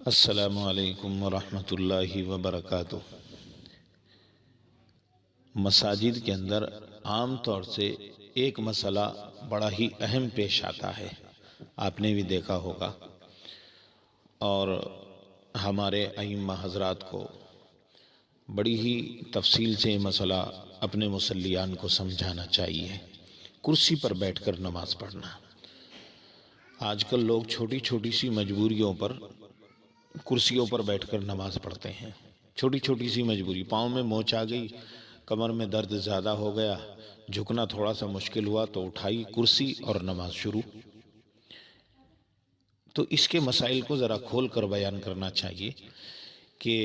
السلام علیکم ورحمۃ اللہ وبرکاتہ۔ مساجد کے اندر عام طور سے ایک مسئلہ بڑا ہی اہم پیش آتا ہے، آپ نے بھی دیکھا ہوگا، اور ہمارے ائمہ حضرات کو بڑی ہی تفصیل سے یہ مسئلہ اپنے مصلیان کو سمجھانا چاہیے۔ کرسی پر بیٹھ کر نماز پڑھنا، آج کل لوگ چھوٹی چھوٹی سی مجبوریوں پر کرسیوں پر بیٹھ کر نماز پڑھتے ہیں۔ چھوٹی چھوٹی سی مجبوری، پاؤں میں موچ آ گئی، کمر میں درد زیادہ ہو گیا، جھکنا تھوڑا سا مشکل ہوا تو اٹھائی کرسی اور نماز شروع۔ تو اس کے مسائل کو ذرا کھول کر بیان کرنا چاہیے کہ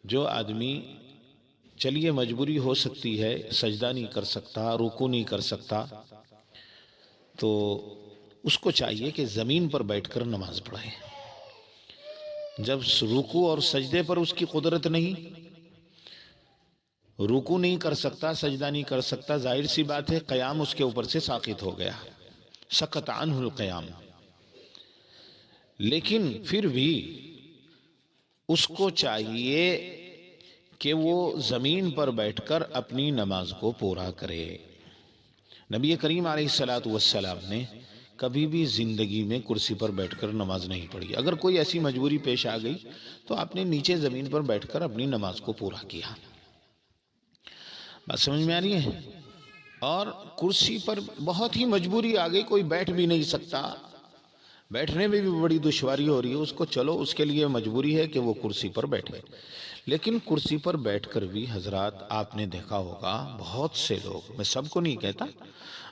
جو آدمی، چلیے مجبوری ہو سکتی ہے، سجدہ نہیں کر سکتا، رکوع نہیں کر سکتا، تو اس کو چاہیے کہ زمین پر بیٹھ کر نماز پڑھے۔ جب رکوع اور سجدے پر اس کی قدرت نہیں، رکوع نہیں کر سکتا، سجدہ نہیں کر سکتا، ظاہر سی بات ہے قیام اس کے اوپر سے ساقط ہو گیا، سقط عنہ القیام۔ لیکن پھر بھی اس کو چاہیے کہ وہ زمین پر بیٹھ کر اپنی نماز کو پورا کرے۔ نبی کریم علیہ السلام نے کبھی بھی زندگی میں کرسی پر بیٹھ کر نماز نہیں پڑھی۔ اگر کوئی ایسی مجبوری پیش آ گئی تو آپ نے نیچے زمین پر بیٹھ کر اپنی نماز کو پورا کیا۔ بات سمجھ میں آ رہی ہے؟ اور کرسی پر بہت ہی مجبوری آ گئی، کوئی بیٹھ بھی نہیں سکتا، بیٹھنے میں بھی بڑی دشواری ہو رہی ہے اس کو، چلو اس کے لیے مجبوری ہے کہ وہ کرسی پر بیٹھے۔ لیکن کرسی پر بیٹھ کر بھی حضرات آپ نے دیکھا ہوگا بہت سے لوگ، میں سب کو نہیں کہتا،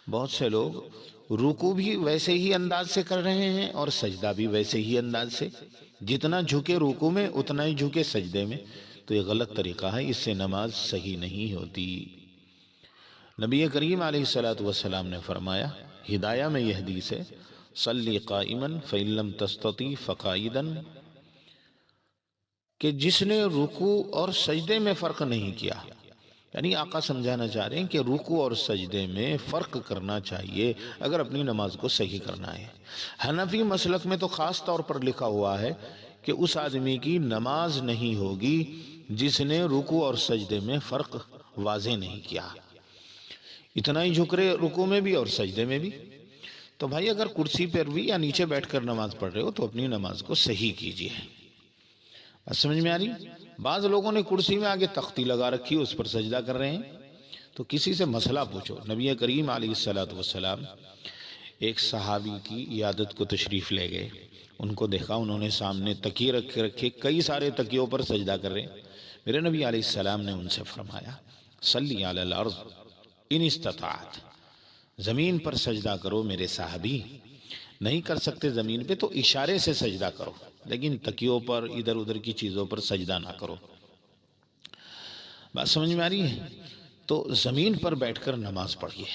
بہت سے لوگ رکوع بھی ویسے ہی انداز سے کر رہے ہیں اور سجدہ بھی ویسے ہی انداز سے، جتنا جھکے رکوع میں اتنا ہی جھکے سجدے میں۔ تو یہ غلط طریقہ ہے، اس سے نماز صحیح نہیں ہوتی۔ نبی کریم علیہ السلام نے فرمایا، ہدایہ میں یہ حدیث ہے، صلی قائما فإن لم تستطع فقائدا، کہ جس نے رکوع اور سجدے میں فرق نہیں کیا، یعنی آقا سمجھانا چاہ رہے ہیں کہ رکوع اور سجدے میں فرق کرنا چاہیے اگر اپنی نماز کو صحیح کرنا ہے۔ حنفی مسلک میں تو خاص طور پر لکھا ہوا ہے کہ اس آدمی کی نماز نہیں ہوگی جس نے رکوع اور سجدے میں فرق واضح نہیں کیا، اتنا ہی جھک رہے رکوع میں بھی اور سجدے میں بھی۔ تو بھائی اگر کرسی پر بھی یا نیچے بیٹھ کر نماز پڑھ رہے ہو تو اپنی نماز کو صحیح کیجیے۔ بات سمجھ میں آ رہی؟ بعض لوگوں نے کرسی میں آگے تختی لگا رکھی، اس پر سجدہ کر رہے ہیں۔ تو کسی سے مسئلہ پوچھو۔ نبی کریم علیہ السلام ایک صحابی کی عیادت کو تشریف لے گئے، ان کو دیکھا، انہوں نے سامنے تکیے رکھے، کئی سارے تکیوں پر سجدہ کر رہے ہیں۔ میرے نبی علیہ السلام نے ان سے فرمایا، صلی علی الارض ان استطاعت، زمین پر سجدہ کرو میرے صحابی، نہیں کر سکتے زمین پہ تو اشارے سے سجدہ کرو، لیکن تکیوں پر ادھر ادھر کی چیزوں پر سجدہ نہ کرو۔ بات سمجھ میں آ رہی ہے؟ تو زمین پر بیٹھ کر نماز پڑھیے۔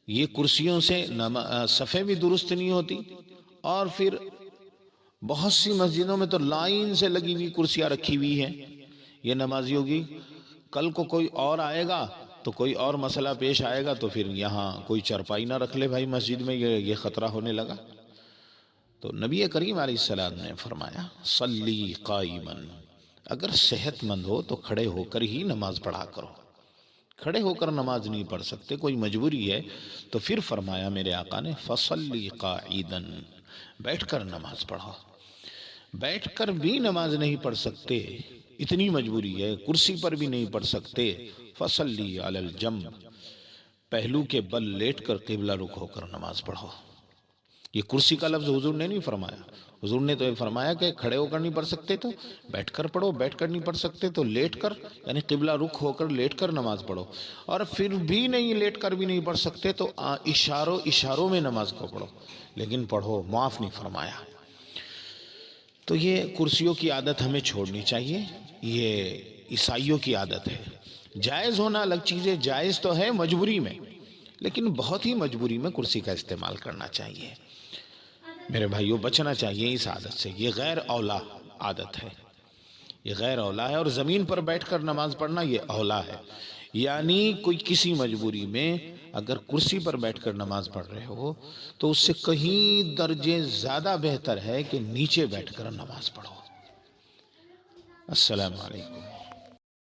یہ کرسیوں سے صفیں بھی درست نہیں ہوتی، اور پھر بہت سی مسجدوں میں تو لائن سے لگی ہوئی کرسیاں رکھی ہوئی ہیں۔ یہ نمازیوں کی، کل کو کوئی اور آئے گا تو کوئی اور مسئلہ پیش آئے گا تو پھر یہاں کوئی چرپائی نہ رکھ لے بھائی مسجد میں، یہ خطرہ ہونے لگا۔ تو نبی کریم علیہ السلام نے فرمایا، صلی قائما، اگر صحت مند ہو تو کھڑے ہو کر ہی نماز پڑھا کرو۔ کھڑے ہو کر نماز نہیں پڑھ سکتے، کوئی مجبوری ہے، تو پھر فرمایا میرے آقا نے، فصلی قاعدا، بیٹھ کر نماز پڑھو۔ بیٹھ کر بھی نماز نہیں پڑھ سکتے، اتنی مجبوری ہے، کرسی پر بھی نہیں پڑھ سکتے، فصلی علی الجنب، پہلو کے بل لیٹ کر قبلہ رخ ہو کر نماز پڑھو۔ یہ کرسی کا لفظ حضور نے نہیں فرمایا، حضور نے تو یہ فرمایا کہ کھڑے ہو کر نہیں پڑھ سکتے تو بیٹھ کر پڑھو، بیٹھ کر نہیں پڑھ سکتے تو لیٹ کر، یعنی قبلہ رخ ہو کر لیٹ کر نماز پڑھو، اور پھر بھی نہیں، لیٹ کر بھی نہیں پڑھ سکتے تو اشاروں میں نماز کو پڑھو، لیکن پڑھو، معاف نہیں فرمایا۔ تو یہ کرسیوں کی عادت ہمیں چھوڑنی چاہیے، یہ عیسائیوں کی عادت ہے۔ جائز ہونا الگ چیز ہے، جائز تو ہے مجبوری میں، لیکن بہت ہی مجبوری میں کرسی کا استعمال کرنا چاہیے۔ میرے بھائیوں، بچنا چاہیے اس عادت سے، یہ غیر اولا عادت ہے، یہ غیر اولا ہے، اور زمین پر بیٹھ کر نماز پڑھنا یہ اولا ہے۔ یعنی کوئی کسی مجبوری میں اگر کرسی پر بیٹھ کر نماز پڑھ رہے ہو تو اس سے کہیں درجے زیادہ بہتر ہے کہ نیچے بیٹھ کر نماز پڑھو۔ السلام علیکم۔